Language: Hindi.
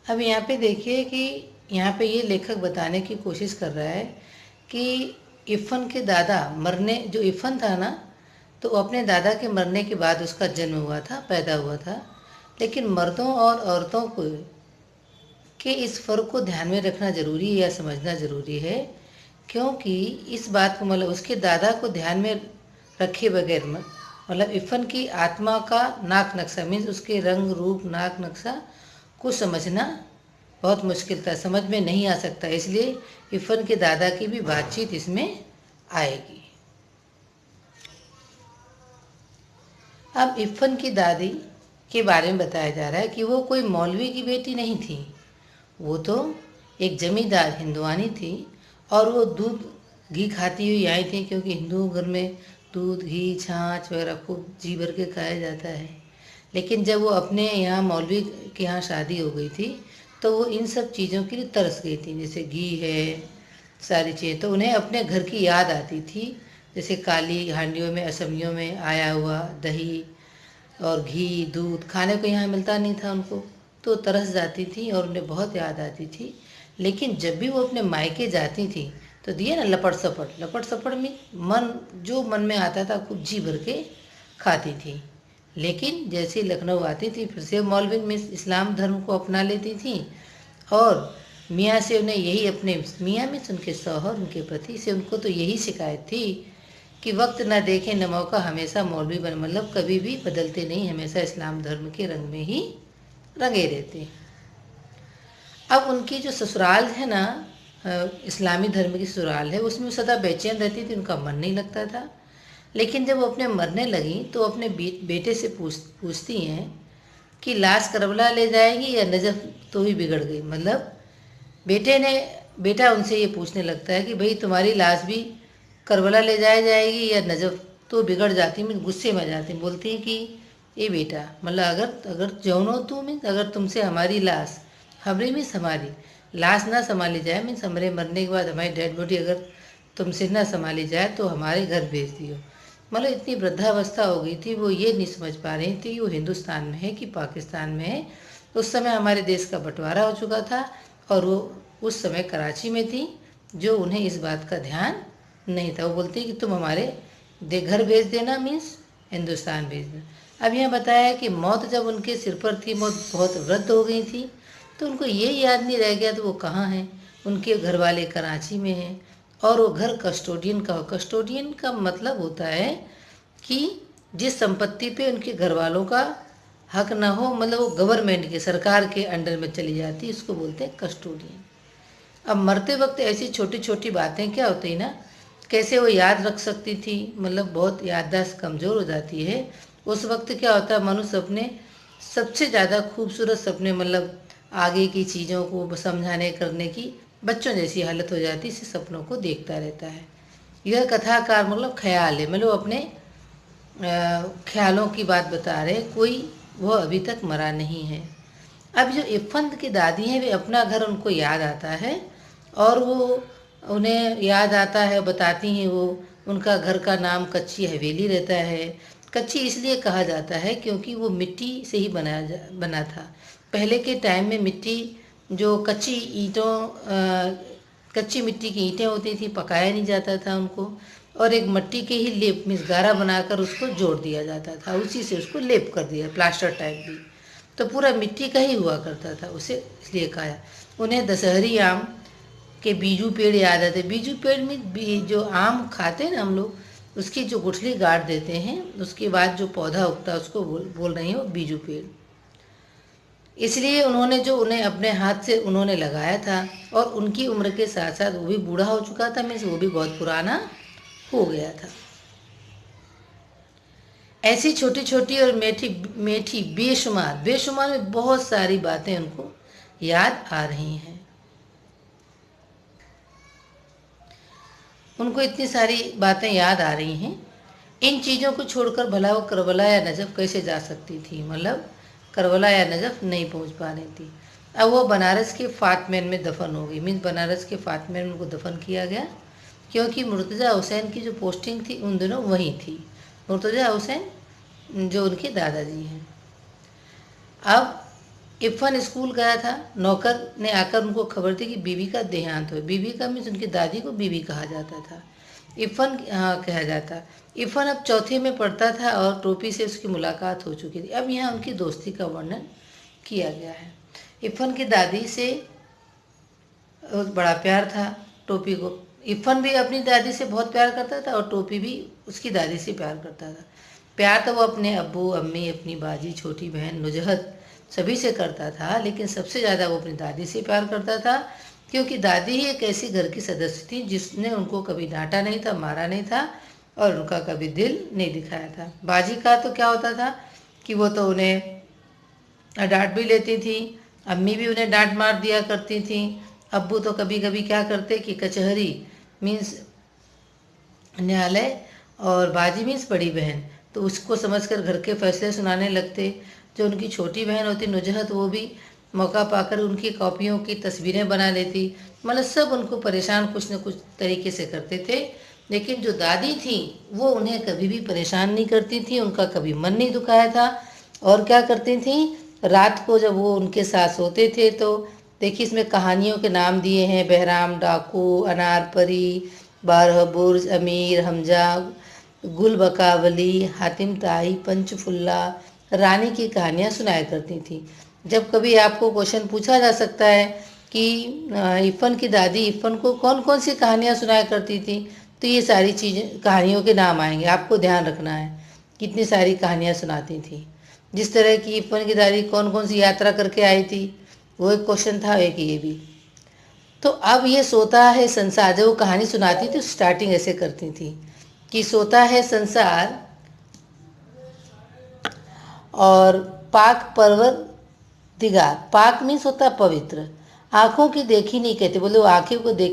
अब यहाँ पे देखिए कि यहाँ पे ये लेखक बताने की कोशिश कर रहा है कि इफ़न के दादा मरने, जो इफ़न था ना, तो वो अपने दादा के मरने के बाद उसका जन्म हुआ था, पैदा हुआ था। लेकिन मर्दों और औरतों को कि इस फ़र्क को ध्यान में रखना ज़रूरी है या समझना ज़रूरी है, क्योंकि इस बात को मतलब उसके दादा को ध्यान में रखे बगैर मतलब इफ़न की आत्मा का नाक नक्शा मीन्स उसके रंग रूप नाक नक्शा को समझना बहुत मुश्किल था, समझ में नहीं आ सकता। इसलिए इफ़न के दादा की भी बातचीत इसमें आएगी। अब इफ़न की दादी के बारे में बताया जा रहा है कि वो कोई मौलवी की बेटी नहीं थी, वो तो एक जमींदार हिंदुआनी थी और वो दूध घी खाती हुई आई थी, क्योंकि हिंदू घर में दूध घी छाछ वगैरह खूब जी भर के खाया जाता है। लेकिन जब वो अपने यहाँ मौलवी के यहाँ शादी हो गई थी तो वो इन सब चीज़ों के लिए तरस गई थी, जैसे घी है, सारी चीज़ें। तो उन्हें अपने घर की याद आती थी, जैसे काली हांडियों में असमियों में आया हुआ दही और घी दूध खाने को यहाँ मिलता नहीं था उनको, तो तरस जाती थी और उन्हें बहुत याद आती थी। लेकिन जब भी वो अपने मायके जाती थी तो दिए ना लपट सपट में मन जो मन में आता था खूब जी भर के खाती थी। लेकिन जैसे ही लखनऊ आती थी फिर से मौलवी में इस्लाम धर्म को अपना लेती थी और मियाँ से उन्हें यही अपने मियाँ में उनके शौहर उनके पति से उनको तो यही शिकायत थी कि वक्त न देखे न मौका, हमेशा मौलवी बन मतलब कभी भी बदलते नहीं, हमेशा इस्लाम धर्म के रंग में ही रंगे रहते। अब उनकी जो ससुराल है ना, इस्लामी धर्म की ससुराल है, उसमें सदा बेचैन रहती थी, उनका मन नहीं लगता था। लेकिन जब वो अपने मरने लगी तो अपने बेटे से पूछती हैं कि लाश करबला ले जाएगी या नजफ तो ही बिगड़ गई। मतलब बेटा उनसे ये पूछने लगता है कि भाई तुम्हारी लाश भी करबला ले जाएगी या नजफ, तो बिगड़ जाती। मैं गुस्से में जाती, बोलती हैं कि ये बेटा मतलब अगर अगर जौनो तू मीन्स अगर तुमसे हमारी लाश हमारी मीन्स हमारी लाश ना संभाली जाए, मीन्स हमारे मरने के बाद हमारी डेड बॉडी अगर तुमसे ना संभाली जाए तो हमारे घर भेज दियो। मतलब इतनी वृद्धावस्था हो गई थी, वो ये नहीं समझ पा रही थी वो हिंदुस्तान में है कि पाकिस्तान में है। उस समय हमारे देश का बंटवारा हो चुका था और वो उस समय कराची में थी, जो उन्हें इस बात का ध्यान नहीं था। वो बोलती कि तुम हमारे घर भेज देना मीन्स हिंदुस्तान भेज देना। अब यहाँ बताया कि मौत जब उनके सिर पर थी, मौत बहुत वृद्ध हो गई थी, तो उनको ये याद नहीं रह गया तो वो कहाँ हैं। उनके घर वाले कराची में हैं और वो घर कस्टोडियन का मतलब होता है कि जिस संपत्ति पे उनके घर वालों का हक ना हो, मतलब वो गवर्नमेंट के सरकार के अंडर में चली जाती, इसको बोलते हैं कस्टोडियन। अब मरते वक्त ऐसी छोटी छोटी बातें क्या होती है ना, कैसे वो याद रख सकती थी, मतलब बहुत याददाश्त कमज़ोर हो जाती है। उस वक्त क्या होता है, मनुष्य अपने सबसे ज़्यादा खूबसूरत सपने मतलब आगे की चीज़ों को समझाने करने की बच्चों जैसी हालत हो जाती है, इसी सपनों को देखता रहता है। यह कथाकार मतलब ख्याल है, मतलब अपने ख्यालों की बात बता रहे, कोई वो अभी तक मरा नहीं है। अब जो इफ़ंत की दादी हैं वे अपना घर उनको याद आता है और वो उन्हें याद आता है, बताती हैं वो उनका घर का नाम कच्ची हवेली रहता है। कच्ची इसलिए कहा जाता है क्योंकि वो मिट्टी से ही बना था। पहले के टाइम में मिट्टी जो कच्ची मिट्टी की ईंटें होती थी, पकाया नहीं जाता था उनको, और एक मिट्टी के ही लेप मीन्स गारा बनाकर उसको जोड़ दिया जाता था, उसी से उसको लेप कर दिया, प्लास्टर टाइप भी। तो पूरा मिट्टी का ही हुआ करता था, उसे इसलिए कहा। उन्हें दशहरी आम के बीजू पेड़ याद आते। बीजू पेड़ में जो आम खाते हैं ना हम लोग, उसकी जो गुठली गाड़ देते हैं, उसके बाद जो पौधा उगता है उसको बोल रही हो बीजू पेड़। इसलिए उन्होंने जो उन्हें अपने हाथ से उन्होंने लगाया था, और उनकी उम्र के साथ साथ वो भी बूढ़ा हो चुका था, मीन्स वो भी बहुत पुराना हो गया था। ऐसी छोटी छोटी और मीठी मीठी बेशुमार बेशुमार में बहुत सारी बातें उनको याद आ रही हैं। उनको इतनी सारी बातें याद आ रही हैं, इन चीज़ों को छोड़कर भला वो करबला या नजफ कैसे जा सकती थी, मतलब करबला या नजफ नहीं पहुंच पा रही थी। अब वो बनारस के फातमेन में दफन हो गई, मीन्स बनारस के फातमेन में उनको दफन किया गया, क्योंकि मुर्तज़ा हुसैन की जो पोस्टिंग थी उन दिनों वहीं थी। मुर्तज़ा हुसैन जो उनके दादाजी हैं। अब इरफान स्कूल गया था। नौकर ने आकर उनको खबर दी कि बीवी का देहांत हो। बीवी का मीन्स उनकी दादी को बीवी कहा जाता था, इरफान कहा जाता। इरफान अब चौथे में पढ़ता था और टोपी से उसकी मुलाकात हो चुकी थी। अब यहाँ उनकी दोस्ती का वर्णन किया गया है। इरफान की दादी से बड़ा प्यार था टोपी को। इरफान भी अपनी दादी से बहुत प्यार करता था और टोपी भी उसकी दादी से प्यार करता था। प्यार तो वो अपने अब्बू, अम्मी, अपनी बाजी, छोटी बहन, नुजहत सभी से करता था, लेकिन सबसे ज़्यादा वो अपनी दादी से प्यार करता था, क्योंकि दादी ही एक ऐसी घर की सदस्य थी जिसने उनको कभी डांटा नहीं था, मारा नहीं था और उनका कभी दिल नहीं दिखाया था। बाजी का तो क्या होता था कि वो तो उन्हें डांट भी लेती थी, अम्मी भी उन्हें डांट मार दिया करती थी। अब्बू तो कभी कभी क्या करते कि कचहरी मीन्स न्यायालय, और बाजी मीन्स बड़ी बहन, तो उसको समझकर घर के फैसले सुनाने लगते। जो उनकी छोटी बहन होती नुजहत, वो भी मौका पाकर उनकी कॉपियों की तस्वीरें बना लेती। मतलब सब उनको परेशान कुछ न कुछ तरीके से करते थे, लेकिन जो दादी थी वो उन्हें कभी भी परेशान नहीं करती थी, उनका कभी मन नहीं दुखाया था। और क्या करती थी, रात को जब वो उनके साथ सोते थे तो देखिए इसमें कहानियों के नाम दिए हैं, बहराम डाकू, अनार परी, बारह बुर्ज, अमीर हमजा, गुल बकावली, हातिम ताई, पंचफुल्ला, रानी की कहानियाँ सुनाया करती थी। जब कभी आपको क्वेश्चन पूछा जा सकता है कि इरफान की दादी इरफान को कौन कौन सी कहानियाँ सुनाया करती थी, तो ये सारी चीज़ें कहानियों के नाम आएंगे, आपको ध्यान रखना है कितनी सारी कहानियाँ सुनाती थी। जिस तरह की इरफान की दादी कौन कौन सी यात्रा करके आई थी, वो एक क्वेश्चन था, एक ये भी। तो अब ये सोता है संसार, जब वो कहानी सुनाती थी स्टार्टिंग ऐसे करती थी कि सोता है संसार और पाक परवर दिगार। पाक मीन्स होता पवित्र, आंखों की देखी नहीं कहते, बोले वो आंखों को देखी